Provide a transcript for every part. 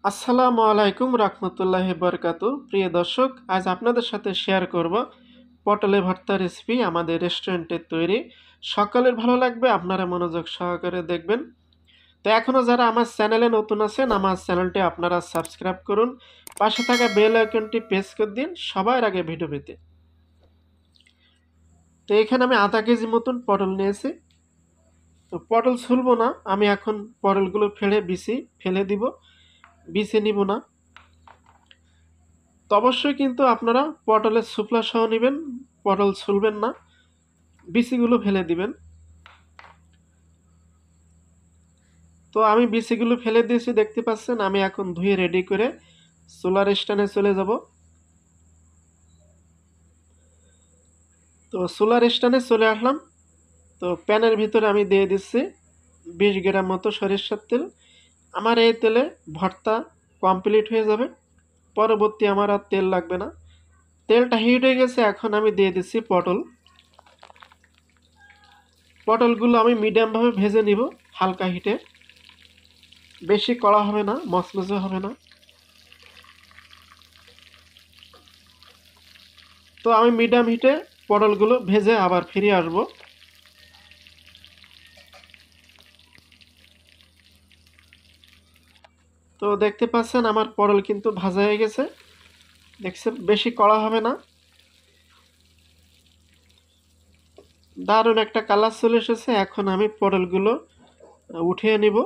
আসসালামু আলাইকুম রহমতুল্লাহি বরকাতু। প্রিয় দর্শক, আজ আপনাদের সাথে শেয়ার করব পটলের ভর্তা রেসিপি আমাদের রেস্টুরেন্টের তৈরি। সকলের ভালো লাগবে, আপনারা মনোযোগ সহকারে দেখবেন। তো এখনও যারা আমার চ্যানেলে নতুন আছেন, আমার চ্যানেলটি আপনারা সাবস্ক্রাইব করুন, পাশে থাকা বেল আইকনটি প্রেস করে দিন সবার আগে ভিডিও পেতে। তো এখানে আমি আধা কেজি মতন পটল নিয়েছি। তো পটল ছুলবো না, আমি এখন পটলগুলো ফেলে দিব, বিছে নিব না। তো অবশ্যই কিন্তু আপনারা পটলের শুকলা সহ নেবেন, পটল ছুলবেন না, বিচিগুলো ফেলে দিবেন। তো আমি বিচিগুলো ফেলে দিয়েছি, দেখতে পাচ্ছেন। আমি এখন ধুয়ে রেডি করে চুলার স্ট্যান্ডে চলে যাব। তো চুলার স্ট্যান্ডে চলে আসলাম। তো প্যানের ভিতরে আমি দিয়ে দিচ্ছি 20 গ্রাম মতো সরিষার তেল। আমার এই তেলে ভর্তা কমপ্লিট হয়ে যাবে, পরবর্তী আমার আর তেল লাগবে না। তেলটা হিট হয়ে গেছে, এখন আমি দিয়ে দিচ্ছি পটলগুলো আমি মিডিয়ামভাবে ভেজে নিব, হালকা হিটে। বেশি কড়া হবে না, মচমচে হবে না। তো আমি মিডিয়াম হিটে পটলগুলো ভেজে আবার ফিরে আসব। তো দেখতে পাচ্ছেন আমার পটল কিন্তু ভাজা হয়ে গেছে, দেখছেন, বেশি কড়া হবে না। দারুণ একটা কালার চলে এসেছে। এখন আমি পটলগুলো উঠিয়ে নিব।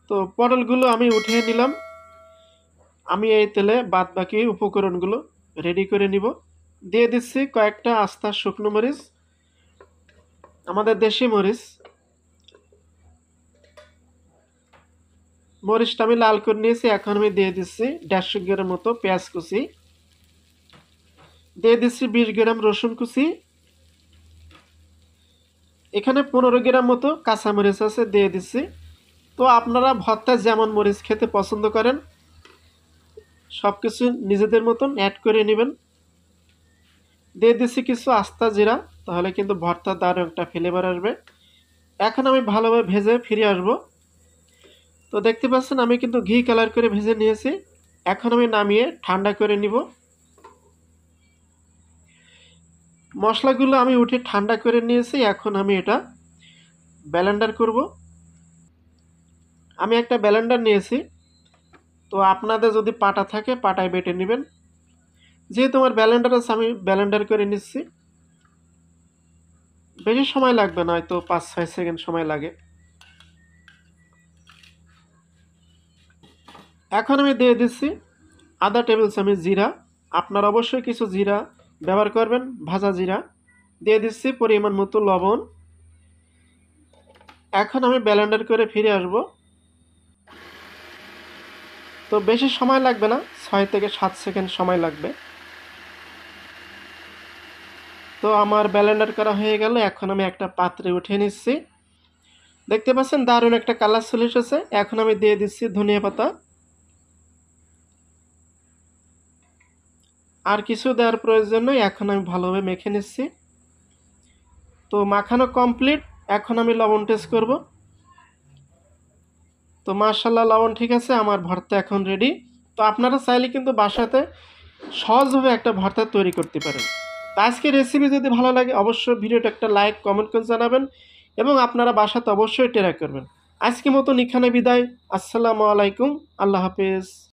তো পটলগুলো আমি উঠিয়ে নিলাম। আমি এই তেলে বাদ বাকি উপকরণগুলো রেডি করে নিব। দিয়ে দিচ্ছি কয়েকটা আস্তা শুকনো মরিচ, আমাদের দেশি মরিচ। মরিচটা আমি লাল করে নিয়েছি। এখন আমি দিয়ে দিচ্ছি 150 গ্রাম মতো পেঁয়াজ কুচি, দিয়ে দিচ্ছি 20 গ্রাম রসুন কুচি, এখানে 15 গ্রাম মতো কাঁচামরিচ আছে, দিয়ে দিচ্ছি। তো আপনারা ভর্তায় যেমন মরিচ খেতে পছন্দ করেন সব কিছু নিজেদের মতন অ্যাড করে নেবেন। দিয়ে দিচ্ছি কিছু আস্তা জিরা, তাহলে কিন্তু ভর্তার দারুণ একটা ফ্লেভার আসবে। এখন আমি ভালোভাবে ভেজে ফিরে আসব। তো দেখতে পাচ্ছেন আমি কিন্তু ঘি কালার করে ভেজে নিয়েছি। এখন আমি নামিয়ে ঠান্ডা করে নিব। মশলাগুলো আমি উঠে ঠান্ডা করে নিয়েছি। এখন আমি এটা ব্লেন্ডার করব। আমি একটা ব্লেন্ডার নিয়েছি। তো আপনাদের যদি পাটা থাকে পাটায় বেটে নেবেন। যেহেতু আমার ব্লেন্ডার আছে, আমি ব্লেন্ডার করে নিচ্ছি। বেশি সময় লাগবে না, হয়তো 5-6 সেকেন্ড সময় লাগে। এখন আমি দিয়ে দিচ্ছি আধা টেবিল চামচ জিরা। আপনারা অবশ্যই কিছু জিরা ব্যবহার করবেন, ভাজা জিরা। দিয়ে দিচ্ছি পরিমাণ মতো লবণ। এখন আমি ব্লেন্ডার করে ফিরে আসব। তো বেশি সময় লাগবে না, 6 থেকে 7 সেকেন্ড সময় লাগবে। তো আমার ব্লেন্ডার করা হয়ে গেল। এখন আমি একটা পাত্রে উঠিয়ে নিচ্ছি। দেখতে পাচ্ছেন দারুণ একটা কালার চলে এসেছে। এখন আমি দিয়ে দিচ্ছি ধনিয়া পাতা। আর কিছু দেওয়ার প্রয়োজন নেই, এখন আমি ভালোভাবে মেখে নিচ্ছি। তো মাখানো কমপ্লিট। এখন আমি লবণ টেস্ট করব। তো মাশাআল্লাহ, লবণ ঠিক আছে, আমার ভর্তা এখন রেডি। তো আপনারা চাইলে কিন্তু বাসাতে সহজভাবে একটা ভর্তা তৈরি করতে পারেন। তো আজকের রেসিপি যদি ভালো লাগে অবশ্যই ভিডিওটা একটা লাইক কমেন্ট করে জানাবেন, এবং আপনারা বাসাতে অবশ্যই ট্রাই করবেন। আজকের মতন এখানে বিদায়। আসসালামু আলাইকুম, আল্লাহ হাফেজ।